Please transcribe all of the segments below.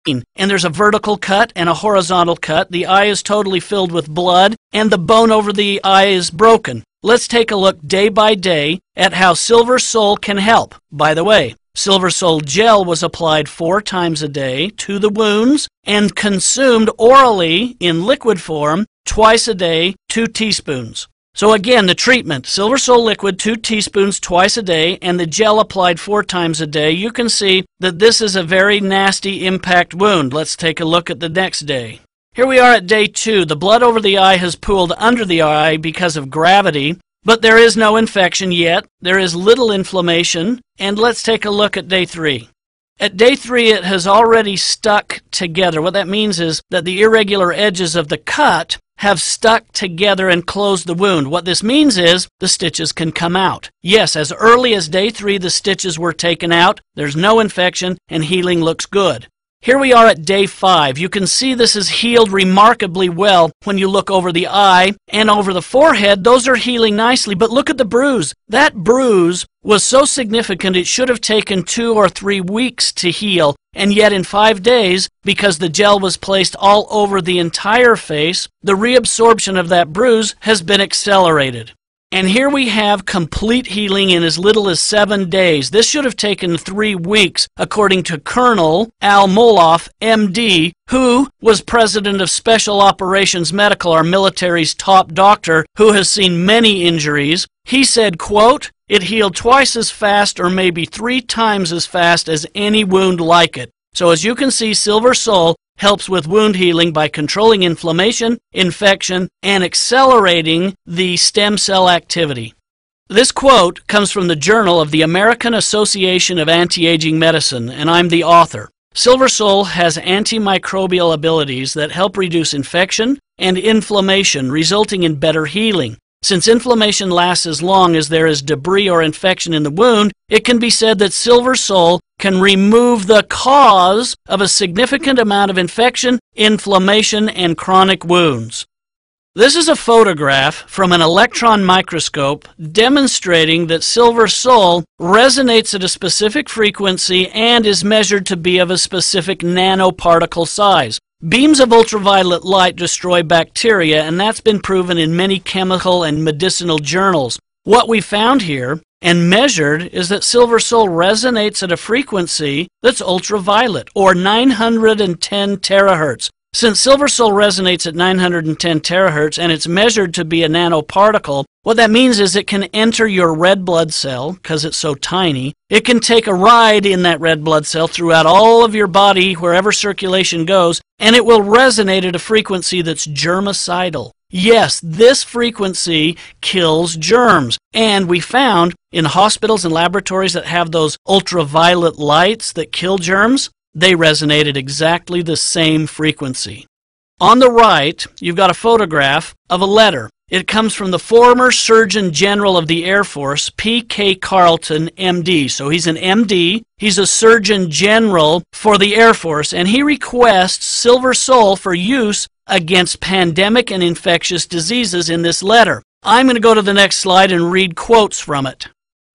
and there's a vertical cut and a horizontal cut. The eye is totally filled with blood, and the bone over the eye is broken. Let's take a look day by day at how Silver Sol can help. By the way, Silver Sol gel was applied 4 times a day to the wounds and consumed orally in liquid form twice a day, 2 teaspoons. So again, the treatment, Silver Sol liquid, 2 teaspoons twice a day, and the gel applied 4 times a day. You can see that this is a very nasty impact wound. Let's take a look at the next day. Here we are at day 2. The blood over the eye has pooled under the eye because of gravity, but there is no infection yet. There is little inflammation, and let's take a look at day 3. At day 3, it has already stuck together. What that means is that the irregular edges of the cut have stuck together and closed the wound. What this means is the stitches can come out. Yes, as early as day 3, the stitches were taken out. There's no infection, and healing looks good. Here we are at day 5. You can see this is healed remarkably well when you look over the eye and over the forehead. Those are healing nicely, but look at the bruise. That bruise was so significant it should have taken 2 or 3 weeks to heal, and yet in 5 days, because the gel was placed all over the entire face, the reabsorption of that bruise has been accelerated. And here we have complete healing in as little as 7 days. This should have taken 3 weeks, according to Colonel Al Moloff, MD, who was president of Special Operations Medical, our military's top doctor, who has seen many injuries. He said, quote, "It healed twice as fast or maybe 3 times as fast as any wound like it." So as you can see, Silver Sol helps with wound healing by controlling inflammation, infection, and accelerating the stem cell activity. This quote comes from the Journal of the American Association of Anti-Aging Medicine, and I'm the author. Silver Sol has antimicrobial abilities that help reduce infection and inflammation, resulting in better healing. Since inflammation lasts as long as there is debris or infection in the wound, it can be said that Silver Sol can remove the cause of a significant amount of infection, inflammation, and chronic wounds. This is a photograph from an electron microscope demonstrating that Silver Sol resonates at a specific frequency and is measured to be of a specific nanoparticle size. Beams of ultraviolet light destroy bacteria, and that's been proven in many chemical and medicinal journals. What we found here and measured is that Silver Sol resonates at a frequency that's ultraviolet, or 910 terahertz. Since Silver Sol resonates at 910 terahertz and it's measured to be a nanoparticle, what that means is it can enter your red blood cell, because it's so tiny. It can take a ride in that red blood cell throughout all of your body, wherever circulation goes, and it will resonate at a frequency that's germicidal. Yes, this frequency kills germs, and we found in hospitals and laboratories that have those ultraviolet lights that kill germs, they resonate at exactly the same frequency. On the right, you've got a photograph of a letter. It comes from the former Surgeon General of the Air Force, P.K. Carleton, M.D. So he's an M.D., he's a Surgeon General for the Air Force, and he requests Silver Sol for use against pandemic and infectious diseases in this letter. I'm going to go to the next slide and read quotes from it.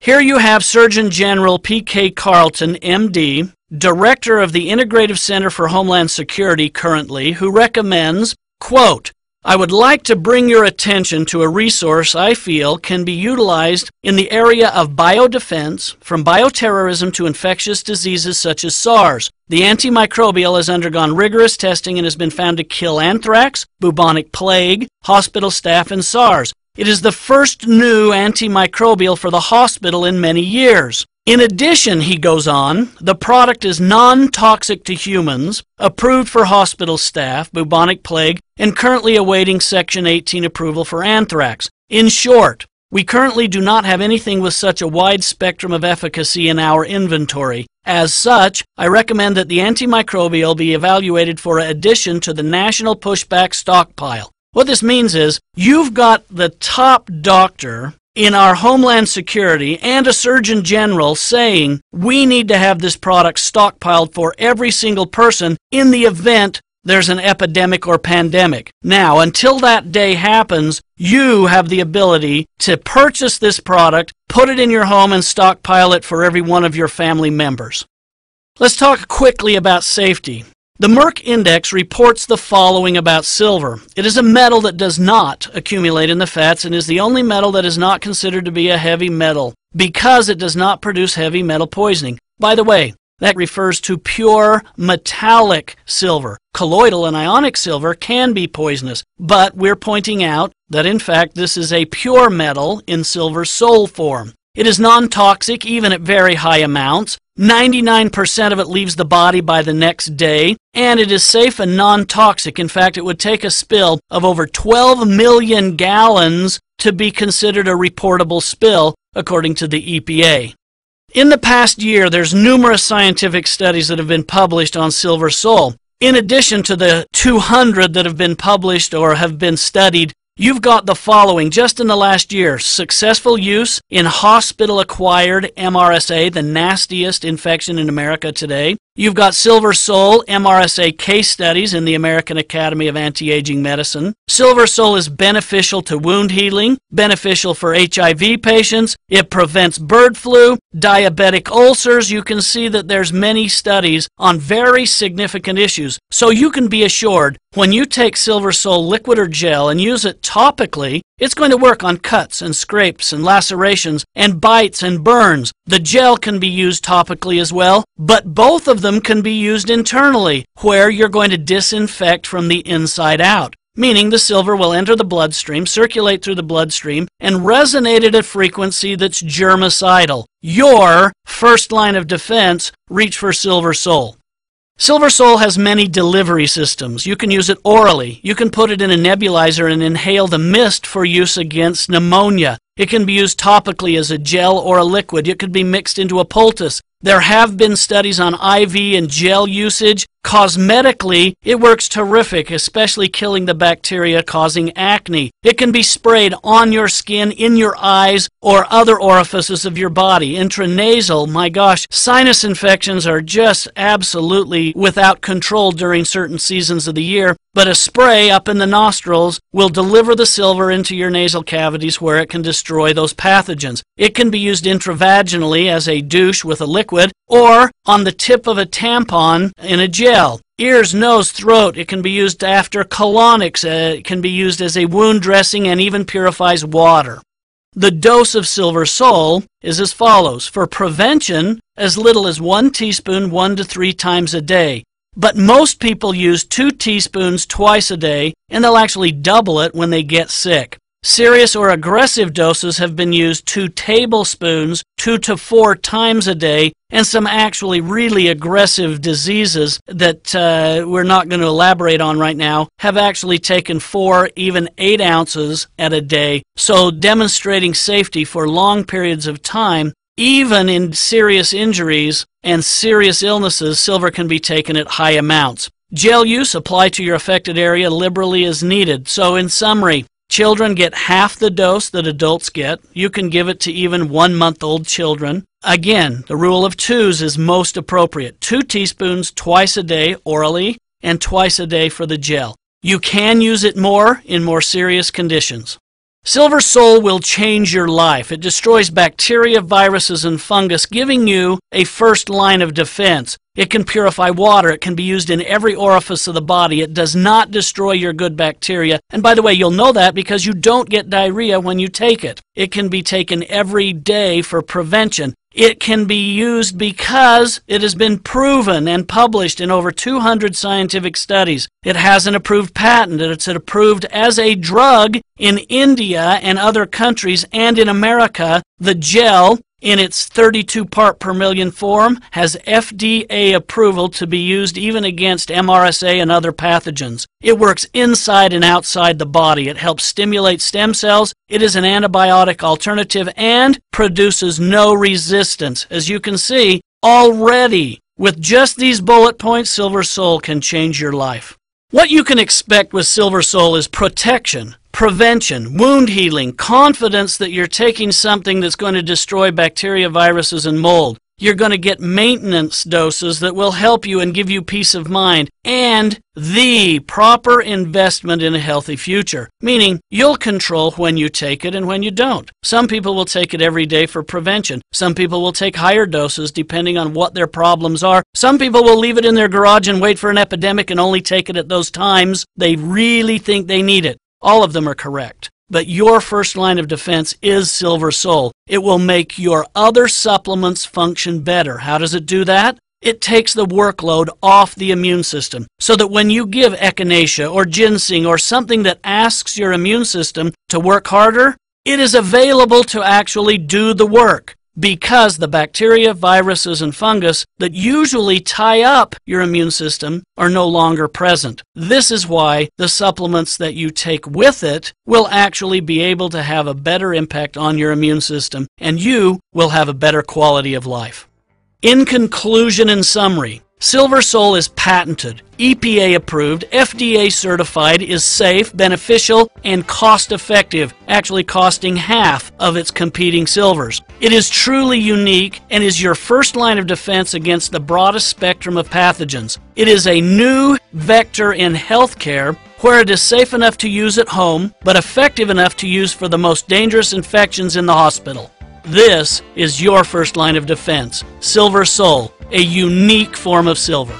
Here you have Surgeon General P.K. Carleton, M.D., Director of the Integrative Center for Homeland Security currently, who recommends, quote, "I would like to bring your attention to a resource I feel can be utilized in the area of biodefense, from bioterrorism to infectious diseases such as SARS. The antimicrobial has undergone rigorous testing and has been found to kill anthrax, bubonic plague, hospital staff, and SARS. It is the first new antimicrobial for the hospital in many years. In addition," he goes on, "the product is non-toxic to humans, approved for hospital staff, bubonic plague, and currently awaiting Section 18 approval for anthrax. In short, we currently do not have anything with such a wide spectrum of efficacy in our inventory. As such, I recommend that the antimicrobial be evaluated for addition to the National Pushback Stockpile." What this means is you've got the top doctor in our Homeland Security and a Surgeon General saying we need to have this product stockpiled for every single person in the event there's an epidemic or pandemic. Now, until that day happens, you have the ability to purchase this product, put it in your home, and stockpile it for every one of your family members. Let's talk quickly about safety. The Merck Index reports the following about silver. It is a metal that does not accumulate in the fats and is the only metal that is not considered to be a heavy metal because it does not produce heavy metal poisoning. By the way, that refers to pure metallic silver. Colloidal and ionic silver can be poisonous, but we're pointing out that in fact this is a pure metal in silver sol form. It is non-toxic even at very high amounts. 99% of it leaves the body by the next day, and it is safe and non-toxic. In fact, it would take a spill of over 12 million gallons to be considered a reportable spill, according to the EPA. In the past year, there's numerous scientific studies that have been published on silver sol. In addition to the 200 that have been published or have been studied, you've got the following just in the last year. Successful use in hospital-acquired MRSA, the nastiest infection in America today. You've got silver sol MRSA case studies in the American Academy of Anti-Aging Medicine. Silver sol is beneficial to wound healing, beneficial for HIV patients. It prevents bird flu, diabetic ulcers. You can see that there's many studies on very significant issues. So you can be assured when you take silver sol liquid or gel and use it topically, it's going to work on cuts and scrapes and lacerations and bites and burns. The gel can be used topically as well, but both of them can be used internally, where you're going to disinfect from the inside out, meaning the silver will enter the bloodstream, circulate through the bloodstream, and resonate at a frequency that's germicidal. Your first line of defense, reach for silver sol. Silver sol has many delivery systems. You can use it orally. You can put it in a nebulizer and inhale the mist for use against pneumonia. It can be used topically as a gel or a liquid. It could be mixed into a poultice. There have been studies on IV and gel usage. Cosmetically, it works terrific, especially killing the bacteria causing acne. It can be sprayed on your skin, in your eyes, or other orifices of your body. Intranasal, my gosh, sinus infections are just absolutely without control during certain seasons of the year, but a spray up in the nostrils will deliver the silver into your nasal cavities where it can destroy those pathogens. It can be used intravaginally as a douche with a liquid, or on the tip of a tampon in a gel. Ears, nose, throat, it can be used after colonics, it can be used as a wound dressing and even purifies water. The dose of silver sol is as follows. For prevention, as little as 1 teaspoon 1 to 3 times a day. But most people use 2 teaspoons twice a day, and they'll actually double it when they get sick. Serious or aggressive doses have been used 2 tablespoons 2 to 4 times a day, and some actually really aggressive diseases that we're not going to elaborate on right now have actually taken 4, even 8 ounces at a day, so demonstrating safety for long periods of time. Even in serious injuries and serious illnesses, silver can be taken at high amounts. Gel use, apply to your affected area liberally as needed. So in summary, children get half the dose that adults get. You can give it to even 1-month-old children. Again, the rule of 2s is most appropriate. 2 teaspoons twice a day orally and twice a day for the gel. You can use it more in more serious conditions. Silver sol will change your life. It destroys bacteria, viruses, and fungus, giving you a first line of defense. It can purify water. It can be used in every orifice of the body. It does not destroy your good bacteria. And by the way, you'll know that because you don't get diarrhea when you take it. It can be taken every day for prevention. It can be used because it has been proven and published in over 200 scientific studies. It has an approved patent, and it's approved as a drug in India and other countries, and in America. The gel, in its 32 part per million form, has FDA approval to be used even against MRSA and other pathogens. It works inside and outside the body. It helps stimulate stem cells. It is an antibiotic alternative and produces no resistance. As you can see, already, with just these bullet points, silver sol can change your life. What you can expect with silver sol is protection, prevention, wound healing, confidence that you're taking something that's going to destroy bacteria, viruses, and mold. You're going to get maintenance doses that will help you and give you peace of mind, and the proper investment in a healthy future, meaning you'll control when you take it and when you don't. Some people will take it every day for prevention. Some people will take higher doses depending on what their problems are. Some people will leave it in their garage and wait for an epidemic and only take it at those times they really think they need it. All of them are correct. But your first line of defense is Silver Sol. It will make your other supplements function better. How does it do that? It takes the workload off the immune system so that when you give echinacea or ginseng or something that asks your immune system to work harder, it is available to actually do the work, because the bacteria, viruses, and fungus that usually tie up your immune system are no longer present. This is why the supplements that you take with it will actually be able to have a better impact on your immune system, and you will have a better quality of life. In conclusion and summary, Silver Sol is patented, EPA approved, FDA certified, is safe, beneficial, and cost-effective, actually costing half of its competing silvers. It is truly unique and is your first line of defense against the broadest spectrum of pathogens. It is a new vector in healthcare where it is safe enough to use at home, but effective enough to use for the most dangerous infections in the hospital. This is your first line of defense, Silver Sol, a unique form of silver.